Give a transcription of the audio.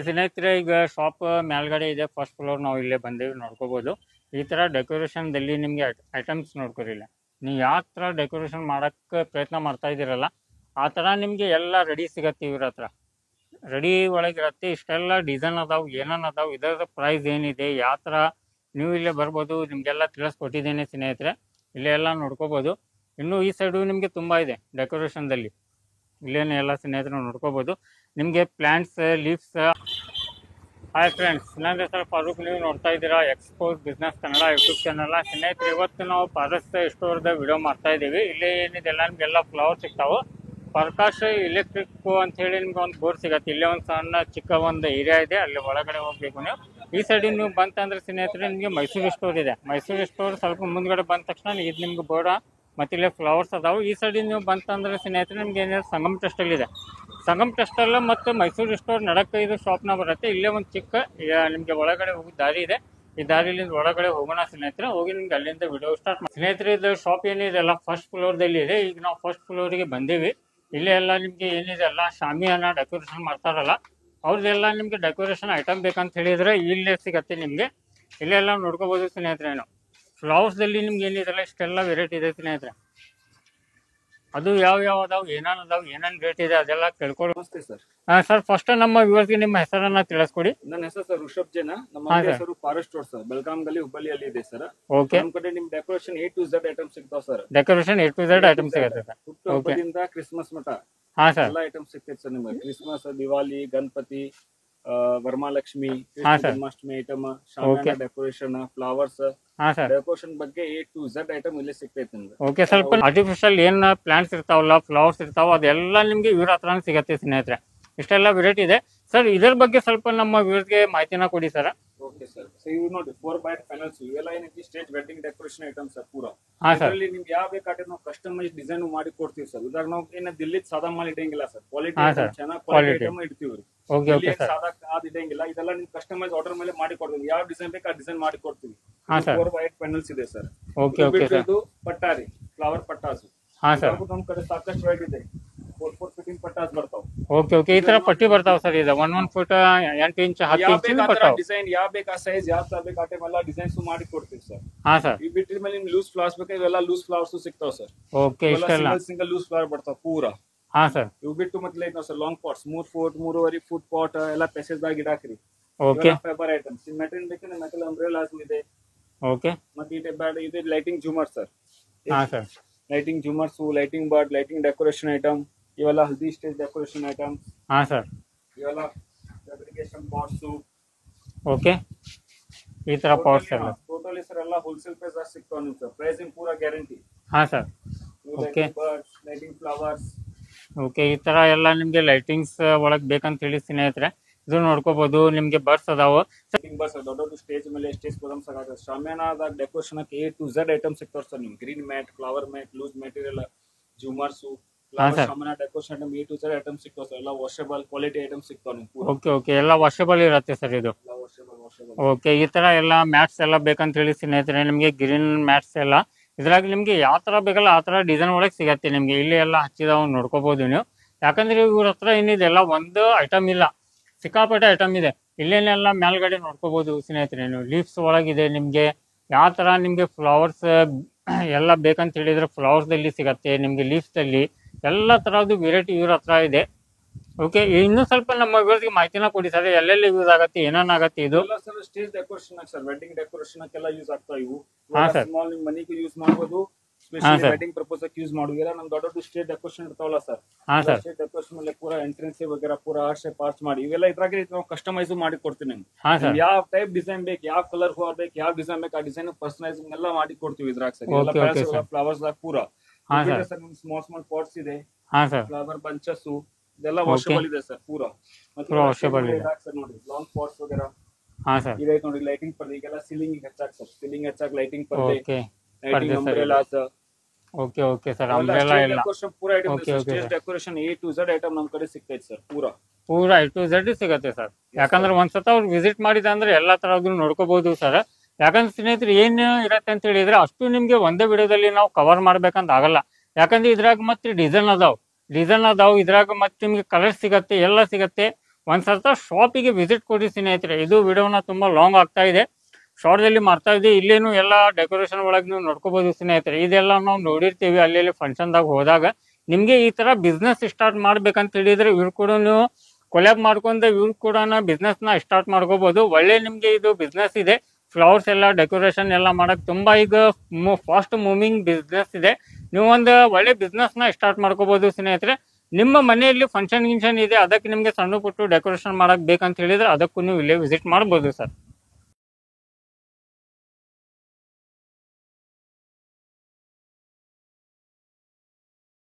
ಸ್ನೇಹಿತರೆ, ಈಗ ಶಾಪ್ ಮೇಲ್ಗಡೆ ಇದೆ, ಫಸ್ಟ್ ಫ್ಲೋರ್. ನಾವು ಇಲ್ಲೇ ಬಂದೇವಿ, ನೋಡ್ಕೋಬೋದು. ಈ ಥರ ಡೆಕೋರೇಷನ್ದಲ್ಲಿ ನಿಮಗೆ ಐಟಮ್ಸ್ ನೋಡ್ಕೊರಿಲ್ಲ. ನೀವು ಯಾವ ಥರ ಡೆಕೋರೇಷನ್ ಮಾಡೋಕ್ಕೆ ಪ್ರಯತ್ನ ಮಾಡ್ತಾ ಇದ್ದೀರಲ್ಲ, ಆ ಥರ ನಿಮಗೆ ಎಲ್ಲ ರೆಡಿ ಸಿಗತ್ತೆ ಇವ್ರ ಹತ್ರ. ರೆಡಿ ಒಳಗಿರತ್ತೆ. ಇಷ್ಟೆಲ್ಲ ಡಿಸೈನ್ ಅದಾವೆ, ಏನೇನು ಅದಾವೆ, ಇದರ ಪ್ರೈಸ್ ಏನಿದೆ, ಯಾವ ಥರ ನೀವು ಇಲ್ಲೇ ಬರ್ಬೋದು. ನಿಮಗೆಲ್ಲ ತಿಳಿಸ್ಕೊಟ್ಟಿದ್ದೇನೆ ಸ್ನೇಹಿತರೆ, ಇಲ್ಲೇ ಎಲ್ಲ ನೋಡ್ಕೋಬೋದು. ಇನ್ನೂ ಈ ಸೈಡು ನಿಮಗೆ ತುಂಬ ಇದೆ ಡೆಕೋರೇಷನ್ದಲ್ಲಿ. ಇಲ್ಲೇನೆ ಎಲ್ಲ ಸ್ನೇಹಿತರು ನೋಡ್ಕೋಬೋದು. ನಿಮಗೆ ಪ್ಲ್ಯಾಂಟ್ಸ್, ಲೀವ್ಸ್. ಹಾಯ್ ಫ್ರೆಂಡ್ಸ್, ನನ್ನ ಹೆಸರು ಫಾರೂಕ್. ನೀವು ನೋಡ್ತಾ ಇದ್ದೀರಾ expose business Kannada YouTube channel. ಸ್ನೇಹಿತರೆ, ಇವತ್ತು ನಾವು ಪಾರಸ್ ಸ್ಟೋರ್ದ ವಿಡಿಯೋ ಮಾಡ್ತಾ ಇದ್ದೀವಿ. ಇಲ್ಲಿ ಏನಿದೆ ಎಲ್ಲ ನಿಮಗೆಲ್ಲ ಫ್ಲವರ್ ಸಿಗ್ತಾವೆ. ಪ್ರಕಾಶ್ ಎಲೆಕ್ಟ್ರಿಕ್ ಅಂತ ಹೇಳಿ ನಿಮ್ಗೆ ಒಂದು ಬೋರ್ಡ್ ಸಿಗತ್ತೆ. ಇಲ್ಲೇ ಒಂದು ಸಣ್ಣ ಚಿಕ್ಕ ಒಂದು ಏರಿಯಾ ಇದೆ, ಅಲ್ಲಿ ಒಳಗಡೆ ಹೋಗ್ಬೇಕು ನೀವು. ಈ ಸೈಡಿಗೆ ನೀವು ಬಂತಂದ್ರೆ ಸ್ನೇಹಿತರೆ, ನಿಮಗೆ ಮೈಸೂರು ಸ್ಟೋರ್ ಇದೆ. ಮೈಸೂರು ಸ್ಟೋರ್ ಸ್ವಲ್ಪ ಮುಂದ್ಗಡೆ ಬಂದ ತಕ್ಷಣ ಇದು ನಿಮ್ಗೆ ಬೋರ್ಡ ಮತ್ತು ಇಲ್ಲೇ ಫ್ಲವರ್ಸ್ ಅದಾವೆ. ಈ ಸೈಡಿಗೆ ನೀವು ಬಂತಂದ್ರೆ ಸ್ನೇಹಿತರೆ, ನಿಮ್ಗೆ ಏನಿದೆ ಸಂಗಮ್ ಟೆಸ್ಟಲ್ಲಿದೆ. ಸಂಗಮ್ ಟೆಸ್ಟಲ್ಲ ಮತ್ತು ಮೈಸೂರು ಸ್ಟೋರ್ ನಡಕ್ಕೆ ಇದು ಶಾಪ್ನ ಬರುತ್ತೆ. ಇಲ್ಲೇ ಒಂದು ಚಿಕ್ಕ ನಿಮಗೆ ಒಳಗಡೆ ಹೋಗಿ ದಾರಿ ಇದೆ. ಈ ದಾರಿಲಿಂದ ಒಳಗಡೆ ಹೋಗೋಣ ಸ್ನೇಹಿತರೆ. ಹೋಗಿ ನಿಮ್ಗೆ ಅಲ್ಲಿಂದ ವಿಡಿಯೋ ಸ್ಟಾರ್ಟ್ ಮಾಡಿ. ಸ್ನೇಹಿತರೆ, ಇದು ಶಾಪ್ ಏನಿದೆ ಅಲ್ಲ ಫಸ್ಟ್ ಫ್ಲೋರ್ದಲ್ಲಿ ಇದೆ. ಈಗ ನಾವು ಫಸ್ಟ್ ಫ್ಲೋರಿಗೆ ಬಂದೀವಿ. ಇಲ್ಲೇ ಎಲ್ಲ ನಿಮಗೆ ಏನಿದೆ ಅಲ್ಲ ಶಾಮಿಯಾನ ಡೆಕೋರೇಷನ್ ಮಾಡ್ತಾರಲ್ಲ, ಅವ್ರದ್ದೆಲ್ಲ ನಿಮಗೆ ಡೆಕೋರೇಷನ್ ಐಟಮ್ ಬೇಕಂತ ಹೇಳಿದರೆ ಇಲ್ಲೇ ಸಿಗತ್ತೆ ನಿಮಗೆ. ಇಲ್ಲೆಲ್ಲ ನೋಡ್ಕೋಬೋದು ಸ್ನೇಹಿತರೆ. ಏನು ಫ್ಲವರ್ಸ್ದಲ್ಲಿ ನಿಮ್ಗೆ ಏನಿದೆಲ್ಲ ಇಷ್ಟೆಲ್ಲ ವೆರೈಟಿ ಇದೆ ಸ್ನೇಹಿತರೆ. ಅದು ಯಾವ ಅದಾವೆ, ಏನೇನು ರೇಟ್ ಇದೆ ಅದೆಲ್ಲ ಕೇಳ್ಕೊಳ್ಳಿ. ನಮಸ್ತೆ ಸರ್. ಸರ್, ಫಸ್ಟ್ ನಮ್ಮ ವ್ಯೂವರ್ಸ್ಗೆ ನಿಮ್ಮ ಹೆಸರನ್ನ ತಿಳಿಸ್ಕೊಡಿ. ನನ್ನ ಹೆಸರು ಸರ್ ಋಷಭ್ ಜೈನ. ನಮ್ಮ ಹೆಸರು ಪಾರಸ್ ಸ್ಟೋರ್ ಸರ್, ಬೆಳಗಾಂದಲ್ಲಿ ಹುಬ್ಬಳ್ಳಿಯಲ್ಲಿ ಇದೆ ಸರ್. ಓಕೆ. ನಮ್ಮ ಕಡೆ ನಿಮ್ decoration A to Z item ಸಿಗ್ತಾವ sir. Decoration A to Z item ಸಿಗುತ್ತೆ ಸರ್. ಹುಟ್ಟುಹಬ್ಬದಿಂದ ಕ್ರಿಸ್ಮಸ್ ಮಠ ಎಲ್ಲ ಐಟಮ್ ಸಿಗ್ತೈತೆ ಸರ್ ನಿಮ್ಗೆ. Christmas, Diwali, Ganapati, Varamahalakshmi, Janmashtami item, shamiana decoration, flowers decoration ಬಗ್ಗೆ A to Z ಐಟಮ್ ಇಲ್ಲಿ ಸಿಗ್ತೈತೆ ನಿಮ್ಗೆ. ಓಕೆ. ಸ್ವಲ್ಪ ಆರ್ಟಿಫಿಷಿಯಲ್ ಏನ್ ಪ್ಲಾಂಟ್ಸ್ ಇರ್ತಾವಲ್ಲ, ಫ್ಲವರ್ಸ್ ಇರ್ತಾವ, ಅದೆಲ್ಲ ನಿಮ್ಗೆ ಇವ್ರ ಹತ್ರ ಸಿಗತ್ತೆ ಸ್ನೇಹಿತರೆ. ಇಷ್ಟೆಲ್ಲ ವೆರೈಟಿ ಇದೆ ಸರ್. ಇದರ ಬಗ್ಗೆ ಸ್ವಲ್ಪ ನಮ್ಮ ವ್ಯೂವರ್ಸ್ಗೆ ಮಾಹಿತಿನ ಕೊಡಿ ಸರ್. Okay sir. ಸೊ ಇವು ನೋಡಿ 4x ಪ್ಯಾನಲ್ಸ್ ಇವೆಲ್ಲ ಏನೈತಿ stage wedding decoration item sir. ಪೂರಾ ಅದರಲ್ಲಿ ನಿಮ್ಗೆ ಯಾವ ಬೇಕಾದ್ರೆ ನಾವು ಕಸ್ಟಮೈಸ್ ಡಿಸೈನ್ ಮಾಡಿ ಕೊಡ್ತೀವಿ ಸರ್. ಇದಾಗ ನಾವು ಏನ ದಿಲ್ಲಿ ಸಾದಾ ಮಾಲ್ ಇಡಂಗಿಲ್ಲ ಸರ್. ಕ್ವಾಲಿಟಿ ಚೆನ್ನಾಗಿ ಕ್ವಾಲಿಟಿ ಐಟಮ್ ಇಡ್ತೀವಿ. ಸಾದಾ ಅದ್ ಇಡಂಗಿಲ್ಲ. ಇದೆಲ್ಲ ನಿಮ್ ಕಸ್ಟಮೈಸ್ ಆರ್ಡರ್ ಮೇಲೆ ಮಾಡಿ ಕೊಡ್ತೀವಿ. ಯಾವ ಡಿಸೈನ್ ಬೇಕು ಆ ಡಿಸೈನ್ ಮಾಡಿ ಕೊಡ್ತೀವಿ. 4x ಪ್ಯಾನಲ್ಸ್ ಇದೆ ಸರ್. ಇದು ಪಟ್ಟಾರಿ ಫ್ಲವರ್ ಪಟ್ಟಾಸು. ನಮ್ ಕಡೆ ಸಾಕಷ್ಟು ವೆರೈಟಿ ಇದೆ. 4 ಫೀಟಿಂಗ್ ಪಟ್ಟಾಸ್ ಬರ್ತಾವ. ಓಕೆ. ಈ ತರ ಪಟ್ಟಿ ಬರ್ತಾವ ಸರ್. ಇದು 1 ಫೀಟ್ 8 ಇಂಚ್ 10 ಇಂಚ್ ಬರ್ತಾವ. ಡಿಸೈನ್ ಯಾವ ಬೇಕಾ ಸೈಜ್ ಯಾವ ತರ ಬೇಕಾ ಟೈಮ್ ಎಲ್ಲ ಡಿಸೈನ್ಸ್ ಮಾಡಿ ಕೊಡ್ತೀವಿ ಸರ್. ಸರ್. ಈ ಬಿಟ್ಟ ಮೇಲೆ ನಿಮ್ ಲೂಸ್ ಫ್ಲವರ್ಸ್ ಬೇಕಾ, ಇವೆಲ್ಲ ಲೂಸ್ ಫ್ಲವರ್ಸ್ ಸಿಗ್ತಾವ ಸರ್. ಓಕೆ. ಇಷ್ಟೆಲ್ಲ ಸಿಂಗಲ್ ಲೂಸ್ ಫ್ಲವರ್ ಬರ್ತಾವ ಪೂರಾ. ಸರ್. ಇವು ಬಿಟ್ಟು ಮತ್ತೆ ನಾವು sir long pots 3 foot 3.5 foot pot ಎಲ್ಲ ಪ್ಯಾಸೇಜ್ ದಾಗ ಇಡಾಕ್ರಿ. ಓಕೆ. ಫೈಬರ್ ಐಟಮ್ಸ್ ಮೆಟೀರಿಯಲ್ ಬೇಕಂದ್ರೆ ಮೆಟಲ್ ಅಂಬ್ರೆಲಾಸ್ ಇದೆ. ಓಕೆ. ಮತ್ತೆ ಇದು ಲೈಟಿಂಗ್ ಜೂಮರ್ ಸರ್. ಸರ್. ಲೈಟಿಂಗ್ ಜೂಮರ್ಸ್, lighting bird, lighting decoration item, ಇವೆಲ್ಲ haldi stage decoration items. Sir. ಇವೆಲ್ಲ ಫ್ಯಾಬ್ರಿಕೇಶನ್ ಪಾಟ್ಸ್. ಓಕೆ. ಈ ತರ ಪಾಟ್ಸ್ ಎಲ್ಲ ಟೋಟಲಿ ಸರ್ ಎಲ್ಲ ಹೋಲ್ಸೇಲ್ ಪ್ರೈಸ್ ಆಗಿ ಸಿಗ್ತಾವ ನಿಮ್ಗೆ ಸರ್. ಪ್ರೈಸಿಂಗ್ ಪೂರಾ guarantee. Sir. Okay. Lighting flowers. Okay. ಈ ತರ ಎಲ್ಲ ನಿಮ್ಗೆ ಲೈಟಿಂಗ್ಸ್ ಒಳಗ್ ಬೇಕಂತ ಹೇಳಿ ಸ್ನೇಹಿತರೆ, ಇದು ನೋಡ್ಕೋಬಹುದು. ನಿಮ್ಗೆ ಬರ್ಡ್ಸ್ ಅದಾವ. ಬರ್ಡ್ಸ್ ದೊಡ್ಡ ಸ್ಟೇಜ್ ಮೇಲೆ ಸ್ಟೇಜ್ ಪ್ರೋಗ್ರಾಮ್ಸ್ ಆಗುತ್ತೆ. ಶಾಮಿಯಾನದಾಗ decoration A to Z item ಸಿಗ್ತಾವ ಸರ್ ನಿಮ್ಗೆ. Green mat, flower mat, loose material, ಜೂಮರ್ಸ್, shamiana decoration item A to Z item ಸಿಗ್ತಾವ ಸರ್. ಎಲ್ಲ ವಾಷಬಲ್ ಕ್ವಾಲಿಟಿ ಐಟಮ್ ಸಿಗ್ತಾವ ನಿಮ್ಗೆ. ಓಕೆ. ಎಲ್ಲ ವಾಷಬಲ್ ಇರುತ್ತೆ ಸರ್ ಇದು. ಓಕೆ. ಈ ತರ ಎಲ್ಲ ಮ್ಯಾಟ್ಸ್ ಎಲ್ಲ ಬೇಕಂತ ಹೇಳಿ ಸ್ನೇಹಿತರೆ, ನಿಮ್ಗೆ ಗ್ರೀನ್ ಮ್ಯಾಟ್ಸ್ ಎಲ್ಲ ಇದ್ರಾಗ ನಿಮ್ಗೆ ಯಾವ ತರ ಬೇಕಲ್ಲ ಆ ತರ ಡಿಸೈನ್ ಒಳಗೆ ಸಿಗತ್ತೆ ನಿಮ್ಗೆ. ಇಲ್ಲಿ ಎಲ್ಲ ಹಚ್ಚಿದಾವ್ ನೋಡ್ಕೋಬಹುದು ನೀವು. ಯಾಕಂದ್ರೆ ಇವ್ರ ಹತ್ರ ಏನಿದೆ ಎಲ್ಲ ಒಂದು ಐಟಮ್ ಇಲ್ಲ, ಸಿಕ್ಕಾಪಟ್ಟೆ ಐಟಮ್ ಇದೆ. ಇಲ್ಲೇನೆಲ್ಲ ಮೇಲ್ಗಡೆ ನೋಡ್ಕೋಬಹುದು ಸ್ನೇಹಿತರೆ. ನೀವು ಲೀವ್ಸ್ ಒಳಗಿದೆ ನಿಮ್ಗೆ ಯಾವ ತರ ನಿಮ್ಗೆ ಫ್ಲವರ್ಸ್ ಎಲ್ಲ ಬೇಕಂತ ಹೇಳಿದ್ರೆ ಫ್ಲವರ್ಸ್ ದಲ್ಲಿ ಸಿಗತ್ತೆ ನಿಮ್ಗೆ. ಲೀವ್ಸ್ ಅಲ್ಲಿ ಎಲ್ಲ ತರದ್ದು ವೆರೈಟಿ ಇವ್ರ ಹತ್ರ ಇದೆ. ಓಕೆ. ಇನ್ನೂ ಸ್ವಲ್ಪ ನಮ್ಮ ವ್ಯೂವರ್ಸ್ಗೆ ಮಾಹಿತಿನ ಕೊಡಿ ಸರ್. ಎಲ್ಲೆಲ್ಲಿ ಯೂಸ್ ಆಗತ್ತೆ, ಏನೇನಾಗತ್ತೆ ಇದು? Stage decoration sir, wedding decoration ಎಲ್ಲ ಯೂಸ್ ಆಗ್ತಾವ ಇವು. ಸ್ಮಾಲ್ ನಿಮ್ ಮನೆಗೆ ಯೂಸ್ ಮಾಡಬಹುದು, ಸ್ಪೆಷಲಿ ವೆಡ್ಡಿಂಗ್ ಪರ್ಪಸ್ ಯೂಸ್ ಮಾಡುವಿಲ್ಲ. ನಮ್ ದೊಡ್ಡ ಸ್ಟೇಜ್ ಡೆಕೋರೇಷನ್ ಇರ್ತಾವಲ್ಲ ಸರ್. ಸ್ಟೇಜ್ ಡೆಕೋರೇಷನ್ ಮೇಲೆ ಪೂರಾ ಎಂಟ್ರೆನ್ಸ್ ವಗೇರಾ ಪೂರಾ ಆರ್ಟ್ ಶೇಪ್ ಆರ್ಚ್ ಮಾಡಿ ಇವೆಲ್ಲ ಇದ್ರಾಗೆ ನಾವು ಕಸ್ಟಮೈಸ್ ಮಾಡಿ ಕೊಡ್ತೀವಿ ನಿಮ್ಗೆ. ಯಾವ ಟೈಪ್ ಡಿಸೈನ್ ಬೇಕು, ಯಾವ ಕಲರ್ ಹೂವ ಬೇಕು, ಯಾವ ಡಿಸೈನ್ ಬೇಕು ಆ ಡಿಸೈನ್ ಪರ್ಸನಲೈಸಿಂಗ್ ಎಲ್ಲ ಮಾಡಿ ಕೊಡ್ತೀವಿ ಇದ್ರಾಗ ಸರ್. ಫ್ಲವರ್ಸ್ ದಾಗ ಪೂರಾ ಸ್ಮಾಲ್ ಪಾಟ್ಸ್ ಇದೆ, ಫ್ಲವರ್ ಬಂಚಸ್ ಇದೆಲ್ಲ ವಾಷಬಲ್ ಇದೆ ಸರ್ ಪೂರಾ. ಮತ್ತೆ ನೋಡಿ ಲಾಂಗ್ ಪಾಟ್ಸ್ ವಗೇರಾ ಇದೆ ನೋಡಿ. ಲೈಟಿಂಗ್ ಪರ್ದೆ ಈಗೆಲ್ಲ ಸೀಲಿಂಗ್ ಹಚ್ಚಾಕ್ ಸರ್. ಸೀಲಿಂಗ್ ಹಚ್ಚಾಕ್ ಲೈಟಿಂಗ್ ಪರ್ದೆ, lighting umbrellas. Okay sir. Umbrella ಎಲ್ಲ ಪೂರಾ item stage decoration A to Z item ನಮ್ ಕಡೆ ಸಿಗ್ತೈತೆ ಸರ್. ಪೂರಾ A to Z ಸಿಗತ್ತೆ ಸರ್. ಯಾಕಂದ್ರೆ ಒಂದ್ಸತ ಅವ್ರು ವಿಸಿಟ್ ಮಾಡಿದ ಅಂದ್ರೆ ಎಲ್ಲಾ ತರದ್ದು ನೋಡ್ಕೋಬಹುದು ಸರ್. ಯಾಕಂದ್ರೆ ಸ್ನೇಹಿತರೆ ಏನ್ ಇರತ್ತೆ ಅಂತ ಹೇಳಿದ್ರೆ ಅಷ್ಟು ನಿಮ್ಗೆ ಒಂದೇ ವಿಡಿಯೋದಲ್ಲಿ ನಾವು ಕವರ್ ಮಾಡ್ಬೇಕಂತ ಆಗಲ್ಲ. ಯಾಕಂದ್ರೆ ಇದ್ರಾಗ ಮತ್ತೆ ಡಿಸೈನ್ ಅದಾವ್ ಇದ್ರಾಗ ಮತ್ತೆ ನಿಮ್ಗೆ ಕಲರ್ ಸಿಗತ್ತೆ, ಎಲ್ಲ ಸಿಗತ್ತೆ. ಒಂದ್ಸರ್ತ ಶಾಪಿಗೆ ವಿಸಿಟ್ ಕೊಡಿ ಸ್ನೇಹಿತರೆ. ಇದು ವಿಡಿಯೋನ ತುಂಬಾ ಲಾಂಗ್ ಆಗ್ತಾ ಇದೆ, ಶಾರ್ಟ್ದಲ್ಲಿ ಮಾಡ್ತಾ ಇದ್ದೀವಿ. ಇಲ್ಲೇನು ಎಲ್ಲ ಡೆಕೋರೇಷನ್ ಒಳಗೆ ನೀವು ನೋಡ್ಕೋಬಹುದು ಸ್ನೇಹಿತರೆ. ಇದೆಲ್ಲ ನಾವು ನೋಡಿರ್ತೀವಿ ಅಲ್ಲಿ ಫಂಕ್ಷನ್ದಾಗ ಹೋದಾಗ. ನಿಮ್ಗೆ ಈ ತರ ಬಿಸ್ನೆಸ್ ಸ್ಟಾರ್ಟ್ ಮಾಡ್ಬೇಕಂತ ಹೇಳಿದ್ರೆ ಇವ್ರು ಕೂಡ ನೀವು ಕೊಲ್ಯಾಬ್ ಮಾಡ್ಕೊಂಡು ಇವ್ರು ಕೂಡ ಬಿಸ್ನೆಸ್ ನ ಸ್ಟಾರ್ಟ್ ಮಾಡ್ಕೋಬಹುದು. ಒಳ್ಳೆ ನಿಮ್ಗೆ ಇದು ಬಿಸ್ನೆಸ್ ಇದೆ, ಫ್ಲವರ್ಸ್ ಎಲ್ಲ ಡೆಕೋರೇಷನ್ ಎಲ್ಲ ಮಾಡಕ್ ತುಂಬಾ ಈಗ ಫಾಸ್ಟ್ ಮೂವಿಂಗ್ ಬಿಸ್ನೆಸ್ ಇದೆ. ನೀವು ಒಂದು ಒಳ್ಳೆ ಬಿಸ್ನೆಸ್ ನ ಸ್ಟಾರ್ಟ್ ಮಾಡ್ಕೋಬಹುದು ಸ್ನೇಹಿತರೆ. ನಿಮ್ಮ ಮನೆಯಲ್ಲಿ ಫಂಕ್ಷನ್ ಗಿಂಕ್ಷನ್ ಇದೆ, ಅದಕ್ಕೆ ನಿಮ್ಗೆ ಸಣ್ಣ ಪುಟ್ಟು ಡೆಕೋರೇಷನ್ ಮಾಡಕ್ ಬೇಕಂತ ಹೇಳಿದ್ರೆ ಅದಕ್ಕೂ ನೀವು ಇಲ್ಲೇ ವಿಸಿಟ್ ಮಾಡ್ಬೋದು ಸರ್.